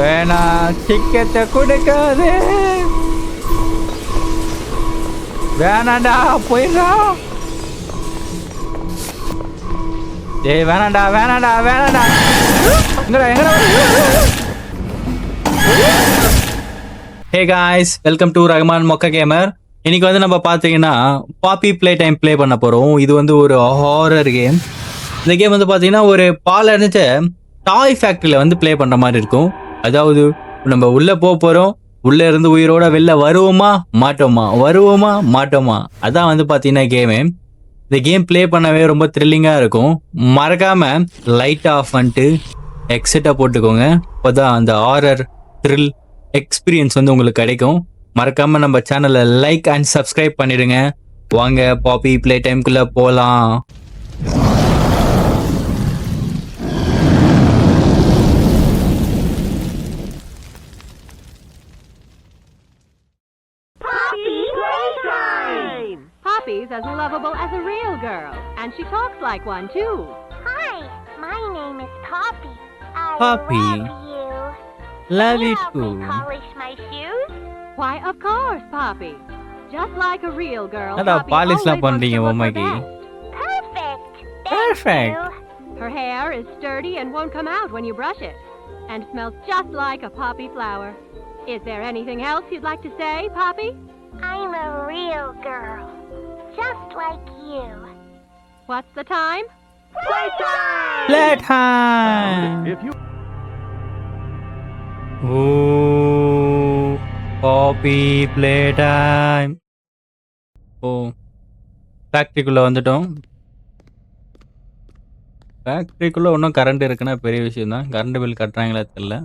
வேணா டிக்கெட்டை கொடுக்காதே. வேணாண்டா போயிடா. டேய் வேணாண்டா வேணாண்டா வேணாண்டா. எங்கடா எங்கடா. Hey guys, welcome to Rahman மொக்க கேமர். இன்னைக்கு வந்து நம்ம பார்த்தீங்கன்னா பாப்பி ப்ளே டைம் ப்ளே பண்ண போகிறோம். இது வந்து ஒரு ஹாரர் கேம். இந்த கேம் வந்து பார்த்தீங்கன்னா ஒரு பால் அடைஞ்ச டாய் ஃபேக்ட்ரியில் வந்து ப்ளே பண்ணுற மாதிரி இருக்கும். அதாவது நம்ம உள்ளே போகிறோம், உள்ளே இருந்து உயிரோட வெளில வருவோமா மாட்டோமா, வருவோமா மாட்டோமா. அதான் வந்து பார்த்தீங்கன்னா கேமு. இந்த கேம் ப்ளே பண்ணவே ரொம்ப த்ரில்லிங்காக இருக்கும். மறக்காமல் லைட் ஆஃப் பண்ணிட்டு எக்ஸெட்டாக போட்டுக்கோங்க. அப்போ தான் அந்த ஹாரர் த்ரில் எக்ஸ்பீரியன்ஸ் வந்து உங்களுக்கு கிடைக்கும். மறக்காமல் நம்ம சேனலை லைக் அண்ட் சப்ஸ்கிரைப் பண்ணிடுங்க. வாங்க பாப்பி ப்ளே டைம்குள்ளே போகலாம். Poppy's as lovable as a real girl, and she talks like one too. Hi, my name is Poppy. I Poppy. love you. Love you Help me too. polish my shoes? Why, of course, Poppy. Just like a real girl, என்னடா Poppy பாலிஷ்லாம் always wants பண்றீங்க to look her பொம்மைக்கு? best. Perfect. Thank Perfect. you. Her hair is sturdy and won't come out when you brush it, and smells just like a poppy flower. Is there anything else you'd like to say, Poppy? I'm a real girl, just like you. What's the time? Playtime! Play time. Oh, poppy play time. ஓ, ஃபேக்ட்ரிக்குள்ளே வந்துட்டோம். ஃபேக்ட்ரிக்குள்ளே இன்னும் current இருக்குன்னா பெரிய விஷயம் தான். Current bill கட்டுறாங்களா தெரியல.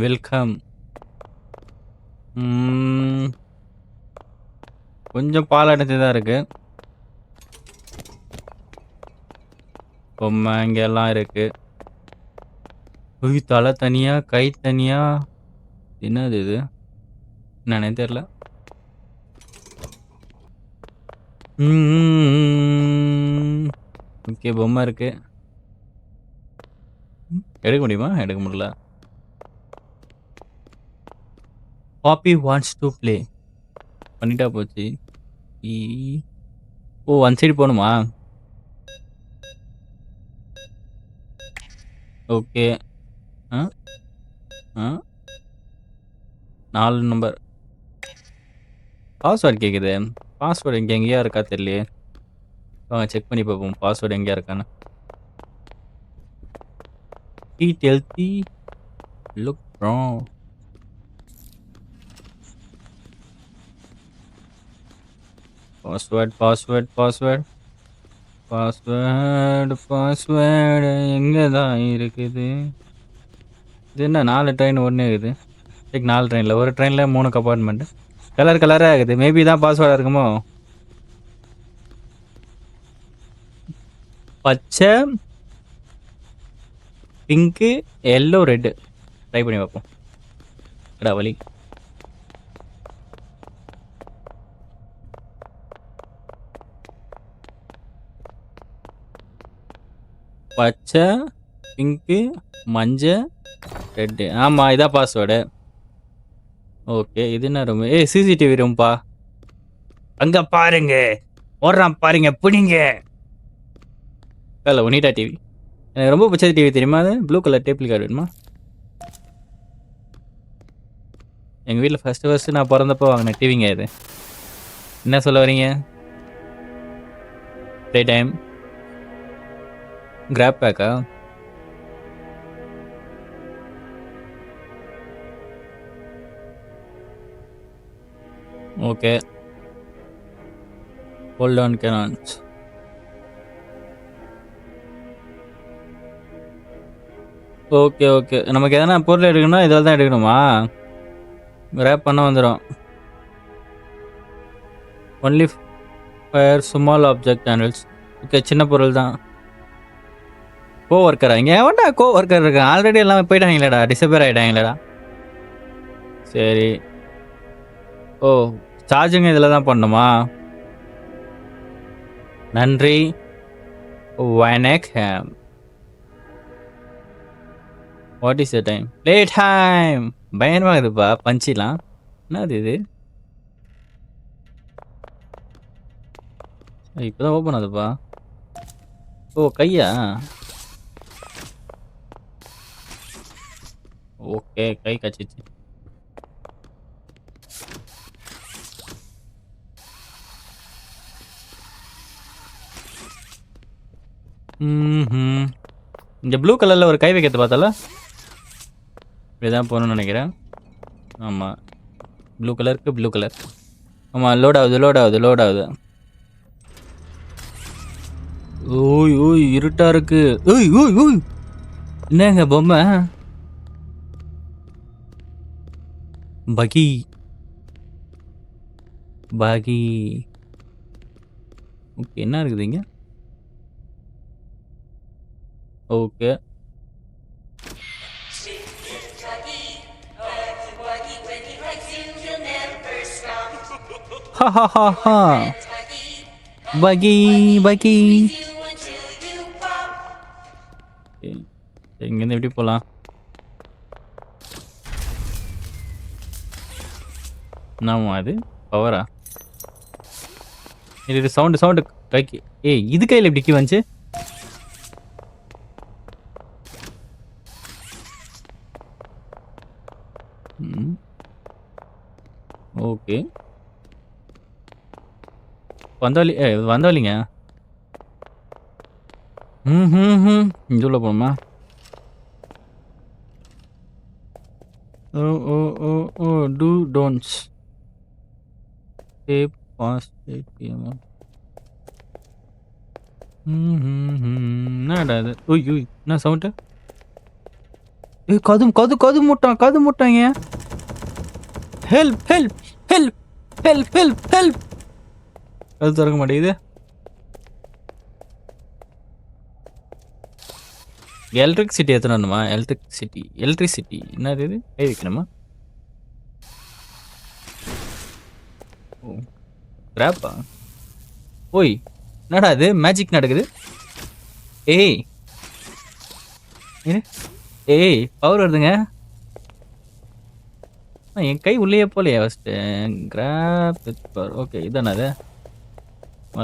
Welcome. கொஞ்சம் பால் அடைஞ்சு தான் இருக்கு. பொம்மை இங்கெல்லாம் இருக்கு. தலை தனியா, கை தனியா. என்னது இது? என்னன்னே தெரியல. ஓகே, பொம்மை இருக்கு. எடுக்க முடியுமா? எடுக்க முடியல. பாப்பி வாண்ட்ஸ் டு ப்ளே பண்ணிட்டா போச்சு. ஓ, ஒன் சைடு போகணுமா? ஓகே. ஆ ஆ 4 நம்பர் பாஸ்வேர்டு கேட்குது. பாஸ்வேர்டு இங்கே எங்கேயா இருக்கா தெரியலையே. வாங்க செக் பண்ணி பார்ப்போம் பாஸ்வேர்டு எங்கேயா இருக்கான்னு. Eat healthy look prong. Password password password password password எங்கே தான் இருக்குது? இது என்ன 4 ட்ரெயின் ஒன்றே இருக்குது? 4 ட்ரெயினில் ஒரு ட்ரெயினில் 3 கம்பார்ட்மெண்ட்டு கலர் கலராக இருக்குது. மேபி தான் பாஸ்வேர்டாக இருக்குமோ? பச்சை, பிங்க்கு, எல்லோ, ரெட்டு. ட்ரை பண்ணி பார்ப்போம். கடா வலி. பச்சை, பிங்க்கு, மஞ்சள், ரெட்டு. ஆமாம், இதான் பாஸ்வேர்டு. ஓகே, இது என்ன ரூம்? சிசிடிவி ரூம்பா. அங்கே பாருங்க, ஓடுறான் பாருங்க, பிடிங்க. இல்லை ஒனிடா டிவி. எனக்கு ரொம்ப பிடிச்சது டிவி தெரியுமா? அது ப்ளூ கலர் டேபிள் கார்டு வேணுமா? எங்கள் வீட்டில் ஃபஸ்ட்டு நான் பிறந்தப்போ வாங்கின டிவிங்க இது. என்ன சொல்ல வரீங்க? ப்ளே டைம் கிராப் பேக்கா? Okay, hold on cannons. Okay okay, நமக்கு எதனா பொருள் எடுக்கணும்னா இதில் தான் எடுக்கணுமா? கிராப் பண்ண வந்துடும். Only fire small object channels. Okay, சின்ன பொருள் தான். கோ ஒர்க்கரா? இங்கே எவன்டா கோ ஒர்க்கர் இருக்கான்? ஆல்ரெடி எல்லாம் போயிட்டாங்களேடா, டிசப்பேர் ஆகிட்டாங்களேடா. சரி. ஓ, சார்ஜிங் இதில் தான் பண்ணணுமா? நன்றி, வணக்கம். What is the time? Play time. பயங்கரமாக இருக்குதுப்பா பஞ்சிலாம். என்னது இது? இப்போதான் ஓப்பன் ஆகுதுப்பா. ஓ கையா? ஓகே கை கச்சிச்சு. இந்த ப்ளூ கலரில் ஒரு கை வைக்கிறது பார்த்தால இப்படிதான் போகணும்னு நினைக்கிறேன். ஆமாம் ப்ளூ கலருக்கு ப்ளூ கலர். ஆமாம் லோட் ஆகுது. ஓய் ஓய் இருட்டா இருக்கு. ஓய் ஓய் ஓய் என்னங்க பொம்மை? பகி ஓகே என்ன இருக்குது இங்க? ஓகே பகி இங்கேருந்து எப்படி போகலாம்? என்னம்மா அது பவரா? இது சவுண்டு கைக்கு. ஏய் இது கையில் எப்படி கீ வந்துச்சு? ஓகே வந்தாலிங்க. இங்கே உள்ள போகணுமா? ஓ டூ டோன்ட்ஸ் டேப் பாஸ்ட் என்னடா இது? ஓய் ஓய் என்ன சவுண்டு? ஏ கது முட்டாங்க. ஹெல்ப் அது திறக்க மாட்டேங்குது. எலக்ட்ரிசிட்டி எத்தணுமா? எலக்ட்ரிசிட்டி என்னது இது? கை வைக்கணுமா? ஓ கிராப்பா? ஓய் என்னடா இது மேஜிக் நடக்குது? ஏய் பவர் வருதுங்க. என் கை உள்ளே போலையா ஃபஸ்ட்டு? Graph power. ஓகே இதானே அது?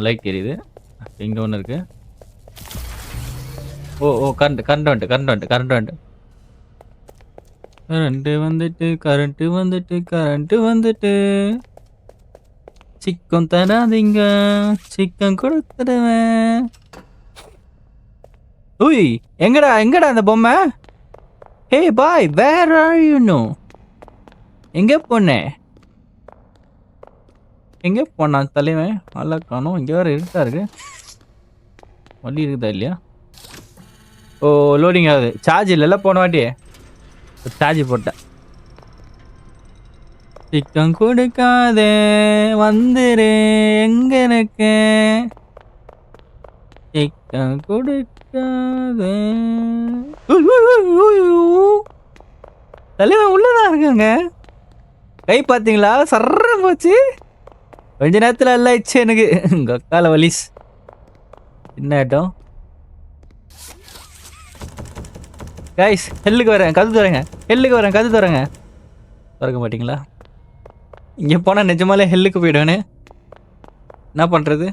லைட் தெரியுது. இங்கே ஒன்று இருக்குது. ஓ கரண்ட் வந்துட்டு சிக்கம் தராதீங்க, சிக்கம் கொடுத்துடுவேன். ஓய் எங்கடா அந்த பொம்மை? ஹே பாய் வேர் ஆர் யூ? நோ எங்கே போனான் தலைவன்? நல்லா காணும். இங்கே வேறு இருட்டா இருக்கு. வண்டி இருக்குதா இல்லையா? ஓ லோடிங் ஆகுது. சார்ஜ் இல்லைல்ல போன வாட்டி சார்ஜ் போட்டேன். சிக்கம் கொடுக்காதே வந்துரு எங்க இருக்க? சிக்கம் கொடுக்காதே. தலைவன் உள்ளதான் இருக்காங்க. கை பார்த்தீங்களா? சர்ற போச்சு. கொஞ்ச நேரத்தில் எல்லாம் ஆயிடுச்சு எனக்கு. கக்கால வலிஸ். என்ன ஆட்டம் கைஸ்? ஹெல்லுக்கு வரேன் கது தரேங்க. திறக்க மாட்டிங்களா? இங்கே போனால் நிஜமாலே ஹெல்லுக்கு போயிடுவேனே. என்ன பண்ணுறது?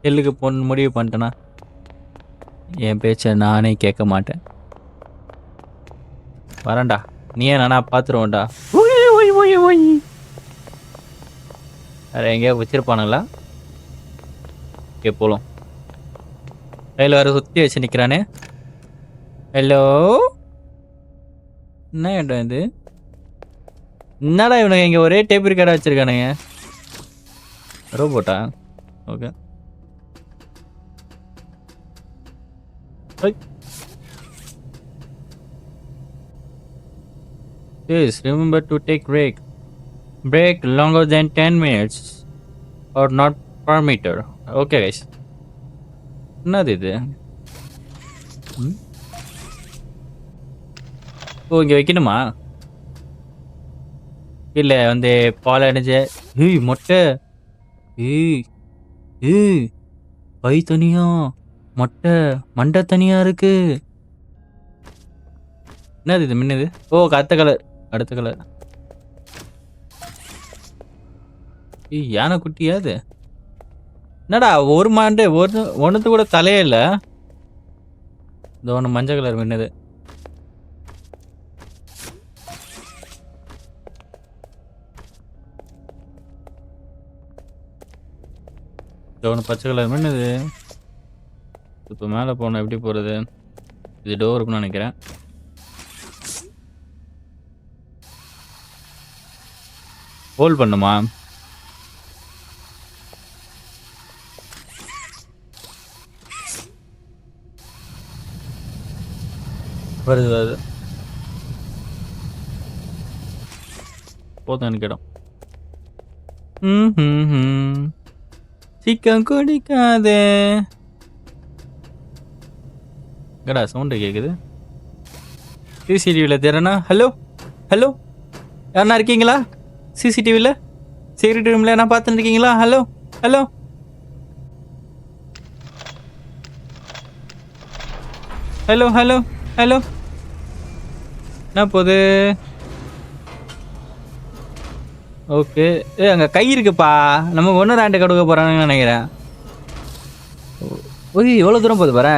ஹெல்லுக்கு போன முடிவு பண்ணிட்டேனா? என் பேச்சை நானே கேட்க மாட்டேன். வரேன்டா. நீயே நானா பார்த்துருவோம்டா. வேறு எங்கேயா வச்சிருப்பானுங்களா? ஓகே போகலாம். கையில் வேறு சுற்றி வச்சு நிற்கிறானே. ஹலோ என்ன இடம் இது? என்னடா இவனுங்க இங்கே ஒரே டேப் ரெக்கார்டாக வச்சுருக்கானுங்க. ரோபோட்டா? Okay Please remember to take break longer than 10 minutes or not permitted. Okay guys. என்னது இது? ஓ இங்கே வைக்கணுமா? இல்லை வந்து பால் அடைஞ்ச மொட்டை. கை தனியா மொட்டை மண்டை தனியா இருக்கு. என்னது இது மின்னது? ஓ அடுத்த கலர் அடுத்த கலர். யானை குட்டியா அது? என்னடா ஒரு மாண்டு ஒன்றுத்து கூட தலையே இல்லை. இந்த ஒன்று மஞ்சள் கலர் மின்னது. இந்த ஒன்று பச்சை கலர் மின்னது. இப்போ மேலே போனால் எப்படி போகிறது? இது டோர் இருக்குன்னு நினைக்கிறேன். ஹோல்ட் பண்ணுமா? வருது வருது. போதும் எனக்கு இடம். சீக்கிரம் குடிக்காதே. கடா சவுண்டு கேட்குது. சிசிடிவியில் தேரண்ணா. ஹலோ ஹலோ யாருண்ணா இருக்கீங்களா? சிசிடிவியில் செக்யூரிட்டி ரூமில் என்ன பார்த்துட்டு இருக்கீங்களா? Hello hello hello hello hello. என்ன போகுது? ஓகே. அங்கே கை இருக்குப்பா. நம்ம ஒன்று ரெண்டு கொடுக்க போகிறாங்கன்னு நினைக்கிறேன். ஓய் எவ்வளோ தூரம் போகுது பாரு.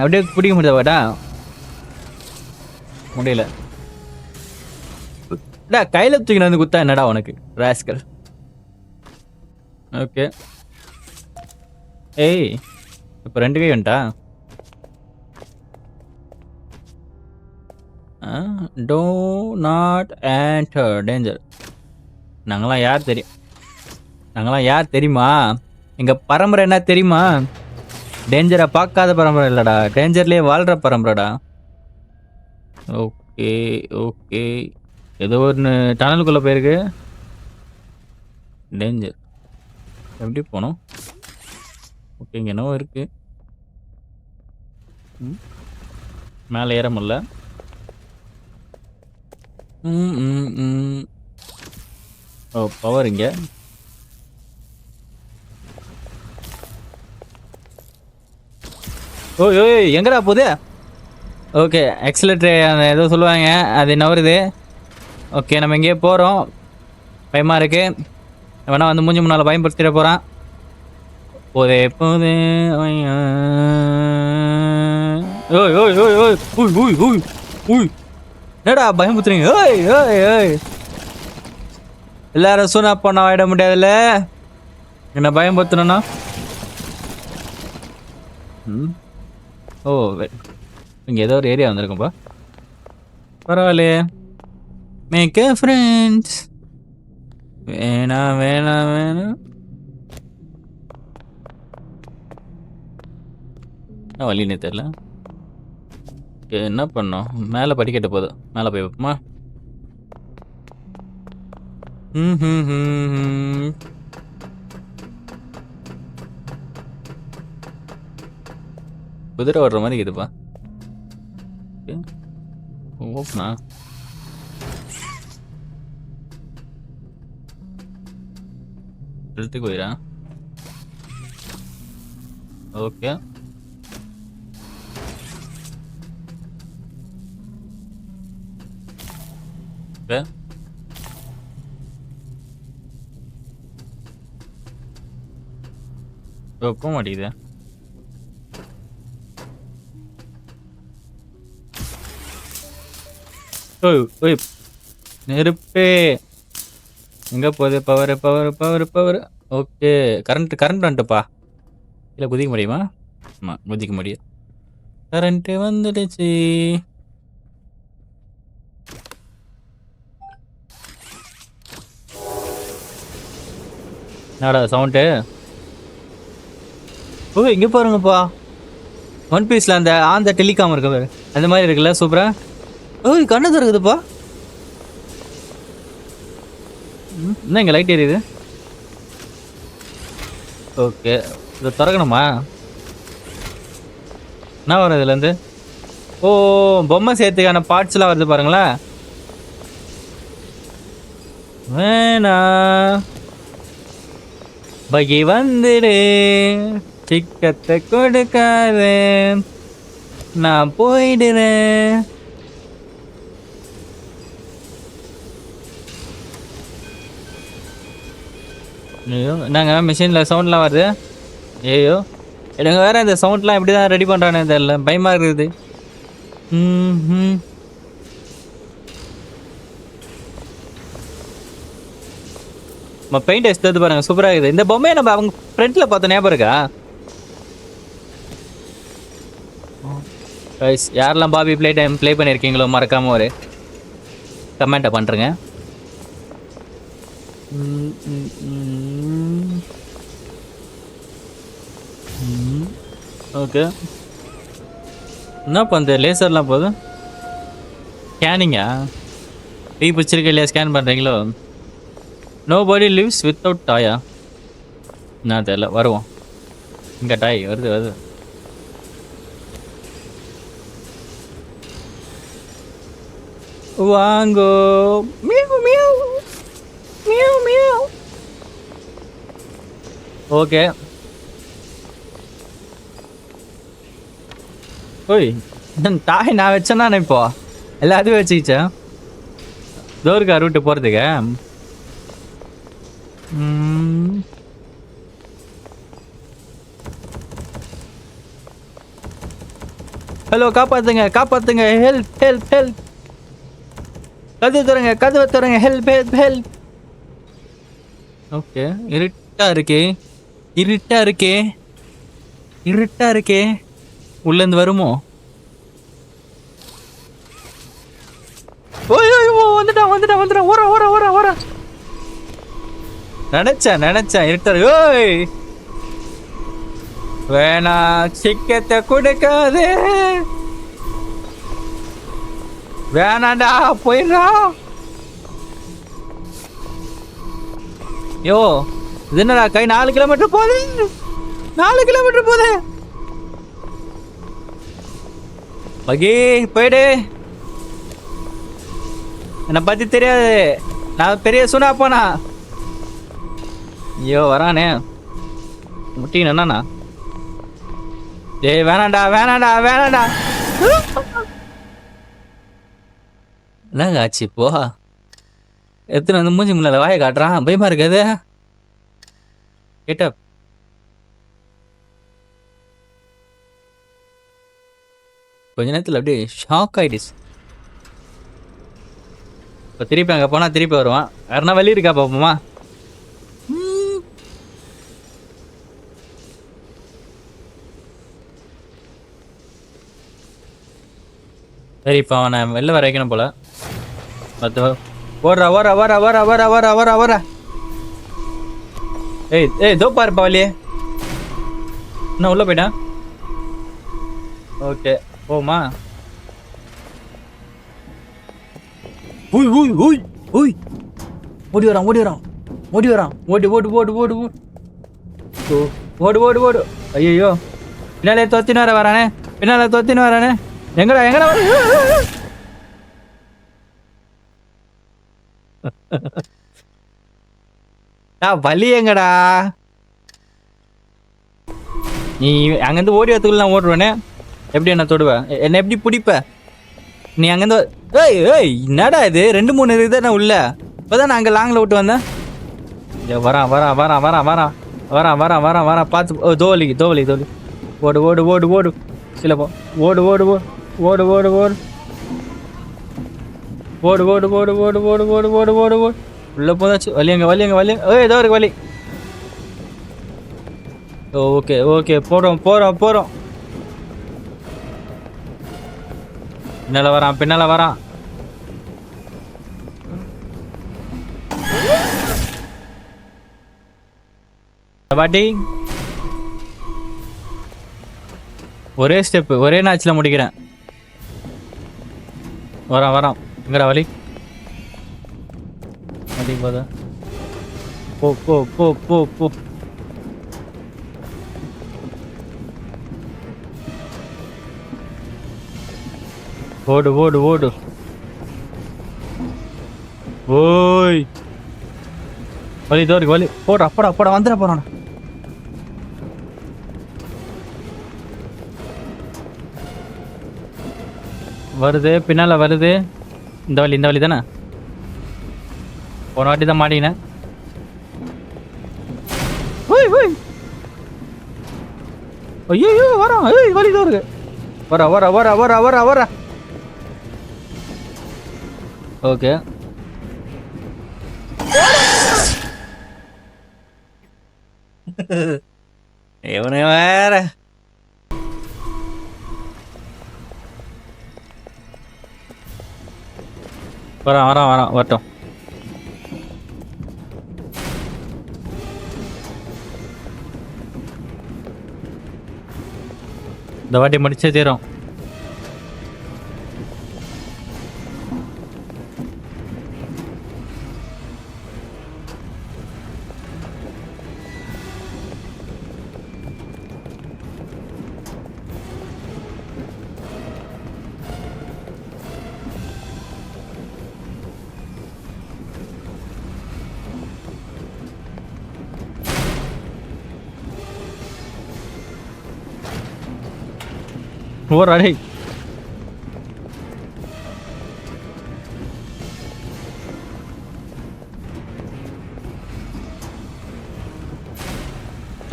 அப்படியே பிடிக்க முடியாத பாட்டா முடியல. கையில் தூக்கின வந்து குத்தா என்னடா உனக்கு ராஸ்கல். ஓகே. ஏய் இப்போ 2 கை வந்துட்டா. Do not enter danger. நாங்களாம் யார் தெரியும்? நாங்களாம் யார் தெரியுமா? எங்கள் பரம்பரை என்ன தெரியுமா? டேஞ்சரை பார்க்காத பரம்பரை இல்லைடா, டேஞ்சர்லேயே வாழ்கிற பரம்பரைடா. Okay okay. ஏதோ ஒன்று டனலுக்குள்ளே போயிருக்கு. டேஞ்சர் எப்படி போனோம்? ஓகே இங்கே என்னவோ இருக்கு. மேலே ஏற முடியல. ஓ பவர் இங்கே. ஓய் ஓய் எங்கடா போகுது? ஓகே எக்ஸலேட்டர் ஏதோ சொல்லுவாங்க அது நவருது. ஓகே நம்ம இங்கேயே போகிறோம். பயமாக இருக்கு. வேணா வந்து மூஞ்சி முன்னால் பயன்படுத்திட போகிறான். போதே போதே. ஓய் ஓய் ஓய் ஓய் ஓய் ஓய் ஓய் ஓய் என்னடா பயமுத்துறீங்க? ஓய் ஓய் ஓய் எல்லாரும் சூனா பண்ண ஆகிட முடியாதுல்ல. என்ன பயம்படுத்தணும்னா? ஓ இங்கே ஏதோ ஒரு ஏரியா வந்திருக்கும்பா. பரவாயில்லையே. Make friends. வேணாம் வேணாம் வேணாம். என்ன வழினே தெரில. என்ன பண்ணோம்? மேலே படிக்கட்டு போதும். மேலே போய் வைப்போமா? குதிரை ஓடுற மாதிரி இருக்குதுப்பா. ஓப்பனா எடுத்து போயிடா. Okay okay. போக மாட்டேங்குது. ஓய் ஓய் நெருப்பே எங்கே போகுது? Power power power power. Okay current வந்துட்டுப்பா. இல்லை குதிக்க முடியுமா? ஆமாம் குதிக்க முடியும். கரண்ட்டு வந்துடுச்சு. என்னடா சவுண்டு? ஓ இங்கே பாருங்கப்பா. ஒன் பீஸில் அந்த டெலிகாம் இருக்கு பாரு, அந்த மாதிரி இருக்குல்ல சூப்பரா. ஓய் கண்ணு திறக்குதுப்பா. என்ன இங்கே லைட் எரியுது? ஓகே இதை திறக்கணுமா? என்ன வரும் இதுலேருந்து? ஓ பொம்மை சேர்த்துக்கான பார்ட்ஸ்லாம் வருது பாருங்களா. வேணா பகி வந்துடு. சிக்கத்தை கொடுக்காதே நான் போயிடுறேன். ஐயோ என்னங்க மிஷினில் சவுண்ட்லாம் வருது. ஐயோ எனக்கு வேற இந்த சவுண்ட்லாம் எப்படி தான் ரெடி பண்ணுறானே தெரியல, பயமாக இருக்குது. நம்ம பெயிண்ட் எடுத்து பாருங்க, சூப்பராக இருக்குது. இந்த பொம்மையை நம்ம அவங்க ஃப்ரெண்டில் பார்த்த ஞாபகம் இருக்கா? கைஸ் யாரெல்லாம் பாபி ப்ளே டைம் ப்ளே பண்ணியிருக்கீங்களோ மறக்காமல் ஒரு கமெண்ட்டை பண்ணுறேங்க. ஓகே என்னப்பா இந்த லேசர்லாம் போதும் ஸ்கேனிங்கா? டீ பிடிச்சிருக்க இல்லையா ஸ்கேன் பண்ணுறீங்களோ? நோபடி லிவ்ஸ் வித்தவுட் டாயா? நான் தெரியல, வருவோம். இங்கே டாய் வருது வருது. வாங்கோ மியூ மியூ மியூ மியூ. ஓகே ஓய் டாய் நான் வச்சேன்னா இப்போ எல்லாத்தையும் வச்சுக்கிச்சேன். தோருக்கா ரூட்டு போகிறதுக்கு. ஹலோ காப்பாத்துங்க காப்பாத்துங்க, ஹெல்ப் ஹெல்ப் ஹெல்ப். கதவு தரங்க ஹெல்ப் ஹெல்ப் ஹெல்ப். ஓகே இருட்டா இருக்கே உள்ளேருந்து வருமோ? ஓய் வந்துட்டான் ஓர. நினைச்சேன் இருட்டாரு. ஓய் வேணா சிக்கத்தை கொடுக்காதே, வேணாண்டா போயிடுறா. யோ இது என்னடா கை 4 கிலோமீட்டர் போகுது. பகி போயிடு, என்னை பத்தி தெரியாது, நான் பெரிய சுனா போனா. ஐயோ வரானே முட்டினா. டேய் வேணாண்டா என்னங்க ஆச்சு இப்போ? எத்தனை வந்து மூஞ்சி முன்னால வாயை காட்டுறான், பயமா இருக்காது? கேட்ட கொஞ்ச நேரத்தில் அப்படியே ஷாக் ஆயிடுச்சு. இப்போ திருப்பி அங்கே போனால் திருப்பி வருவான். வேறனா வழி இருக்கா பாப்போமா? சரி இப்போ அவனை வெளில வர வைக்கணும் போல. ஓடுறா. ஏய் தோ பாருப்பா வழியே. என்ன உள்ள போயிட்டான்? ஓகே போமா. ஓடி வரான் ஓடு. ஐயோ பின்னாலே தொத்தின்னு வரானே. எங்கடா வலி எங்கடா? நீ அங்கேருந்து ஓடி வரத்துக்குள்ள நான் ஓடுவேனே. எப்படி என்ன தொடுவ? என்ன எப்படி பிடிப்ப நீ அங்கேருந்து? ஏய் என்னடா இது 2-3 இருக்குது நான் உள்ள. இப்போதான் நான் அங்கே லாங்கில் விட்டு வந்தேன். வரான் பார்த்து. தோலி ஓடு கீழே போ. ஓடு உள்ள போதாச்சு. வலியங்க. ஏதோ இருக்கு வலி. ஓகே போறோம். பின்னால வரான். பாட்டி ஒரே ஸ்டெப் ஒரே நாச்சில் முடிக்கிறேன். வரான். எங்கடா வலி போதா? போ. ஓடு. ஓய் வலி தோருக்கு வலி. போடா வந்துட போறான். வருது, பின்னால வருது. இந்த வழி தானே? போன வாட்டி தான் மாட்டினேன். ஐயோ வரான். வழி தான் இருக்கு. வர. ஓகே. இவனை வேற வரான் வரட்டும். இந்த வாட்டி முடிச்சே தீரும். ஓர் அடே.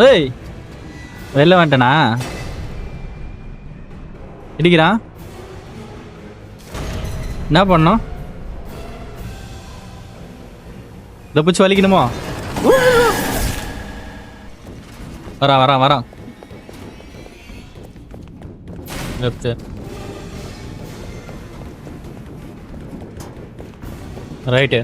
ஏய் வெளில வந்துட்டனா? இடிக்கிறான். என்ன பண்ணோம்? இதை பிடிச்சி வலிக்கணுமோ? வரான். Left right.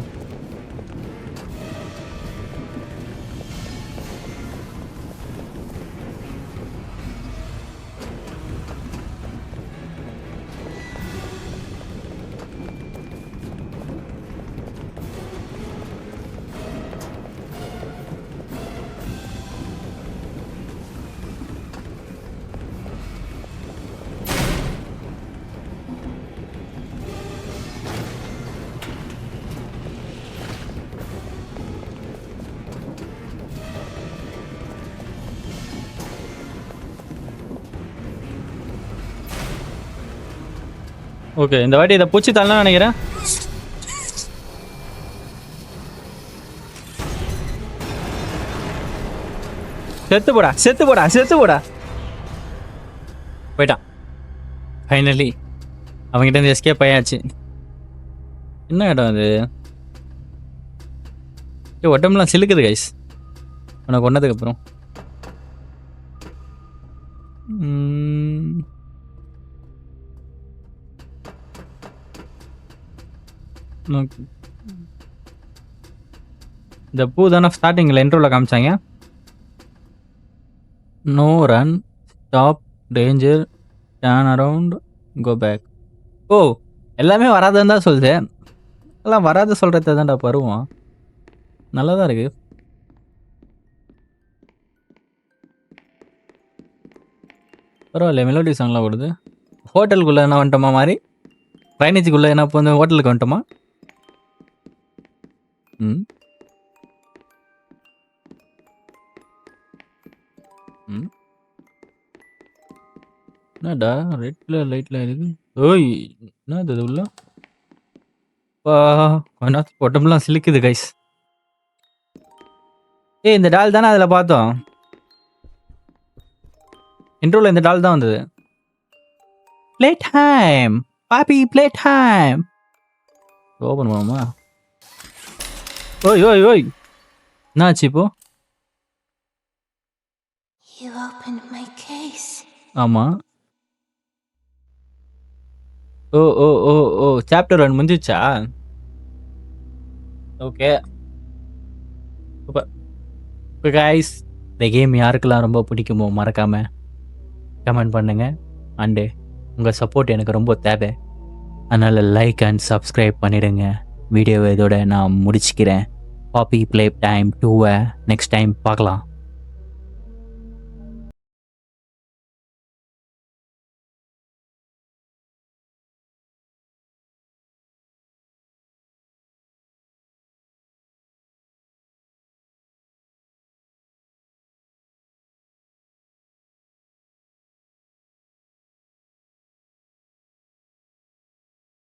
ஓகே, இந்த வாட்டி இதை பூச்சி தள்ளலாம் நினைக்கிறேன். செத்து போடா. போயிட்டான். ஃபைனலி அவங்ககிட்ட இருந்து எஸ்கேப் ஆயாச்சு. என்ன இடம் அது? உடம்புலாம் சிலுக்குது கைஸ் உனக்கு ஒன்னதுக்கு அப்புறம். இந்த பூ தானே ஸ்டார்டிங்கில் இன்ட்ரோவில் காமிச்சாங்க. No run, stop, danger, turn around, go back. ஓ எல்லாமே வராதுன்னு தான் சொல்லுது. எல்லாம் வராது சொல்கிறது தான்டா பருவம். நல்லா தான் இருக்கு. பரவாயில்ல, மெலோடி சாங்லாம் ஓடுது. ஹோட்டலுக்குள்ளே என்ன வந்துட்டோமா மாதிரி? ட்ரைனேஜுக்குள்ளே என்ன இப்போ வந்து ஹோட்டலுக்கு வந்துட்டோமா? என்னடா ரெட்ல லைட்ல இருக்கு? ஓய் என்னது இது உள்ள? உடம்புலாம் சிலிக்குது கைஸ். இந்த டால் தானே அதில் பார்த்தோம். இன்ட்ரோல இந்த டால் தான் வந்தது. ப்ளே டைம் பாப்பி, ப்ளே டைம். ஓபன் பண்ணுமா? ஓய் என்னாச்சு இப்போ? You opened my case. ஆமா. ஓ சாப்டர் 1 முடிஞ்சிச்சா? Okay super. இப்போ கைஸ் இந்த கேம் யாருக்கெல்லாம் ரொம்ப பிடிக்குமோ மறக்காம கமெண்ட் பண்ணுங்க. அண்டு உங்கள் சப்போர்ட் எனக்கு ரொம்ப தேவை. அதனால் லைக் அண்ட் சப்ஸ்கிரைப் பண்ணிடுங்க. வீடியோவை இதோட நான் முடிச்சுக்கிறேன். பாப்பி ப்ளே டைம் 2 நெக்ஸ்ட் டைம் பார்க்கலாம்.